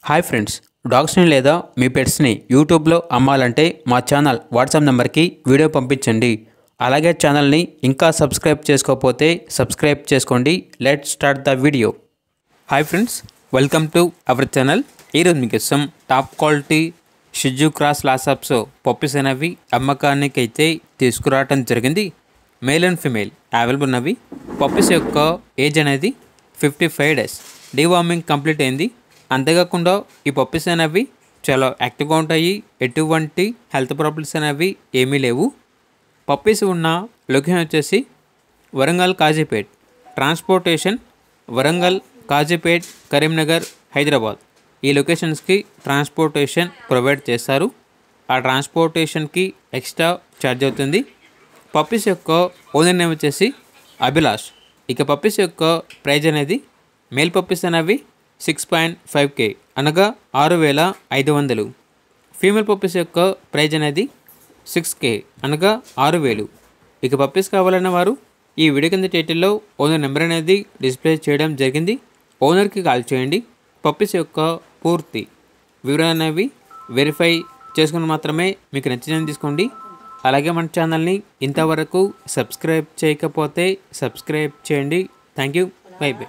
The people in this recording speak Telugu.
హాయ్ ఫ్రెండ్స్, డాగ్స్ని లేదా మీ పెట్స్ని యూట్యూబ్లో అమ్మాలంటే మా ఛానల్ వాట్సాప్ నెంబర్కి వీడియో పంపించండి. అలాగే ఛానల్ని ఇంకా సబ్స్క్రైబ్ చేసుకోకపోతే సబ్స్క్రైబ్ చేసుకోండి. Let's start the video. Hi friends, welcome to our channel. ఈరోజు మీకోసం టాప్ క్వాలిటీ షిజు క్రాస్ లాసాప్స్ పప్పీస్ అనేవి అమ్మకానికి అయితే తీసుకురావడం జరిగింది. మేల్ అండ్ ఫిమేల్ అవైలబుల్ ఉన్నవి. పప్పీస్ యొక్క ఏజ్ అనేది 55 days. డీవార్మింగ్ కంప్లీట్ అయింది. అంతేకాకుండా ఈ పప్పీస్ అనేవి చాలా యాక్టివ్గా ఉంటాయి. ఎటువంటి హెల్త్ ప్రాబ్లమ్స్ అనేవి ఏమీ లేవు. పప్పీస్ ఉన్న లొకేషన్ వచ్చేసి వరంగల్ కాజీపేట్. ట్రాన్స్పోర్టేషన్ వరంగల్, కాజీపేట్, కరీంనగర్, హైదరాబాద్ ఈ లొకేషన్స్కి ట్రాన్స్పోర్టేషన్ ప్రొవైడ్ చేస్తారు. ఆ ట్రాన్స్పోర్టేషన్కి ఎక్స్ట్రా ఛార్జ్ అవుతుంది. పప్పీస్ యొక్క ఓనర్ నేమ్ వచ్చేసి అభిలాష్. ఇక పప్పీస్ యొక్క ప్రైజ్ అనేది మేల్ పప్పీస్ అనేవి 6.5K అనగా 6,500. ఫీమేల్ పప్పీస్ యొక్క ప్రైజ్ అనేది 6K అనగా 6,000. ఇక పప్పీస్ కావాలన్న వారు ఈ వీడియో కింద టైటిల్లో ఓనర్ నెంబర్ అనేది డిస్ప్లే చేయడం జరిగింది. ఓనర్కి కాల్ చేయండి. పప్పీస్ యొక్క పూర్తి వివరాలు అనేవి వెరిఫై చేసుకుని మాత్రమే మీకు నచ్చిందని తీసుకోండి. అలాగే మన ఛానల్ని ఇంతవరకు సబ్స్క్రైబ్ చేయకపోతే సబ్స్క్రైబ్ చేయండి. Thank you. By by.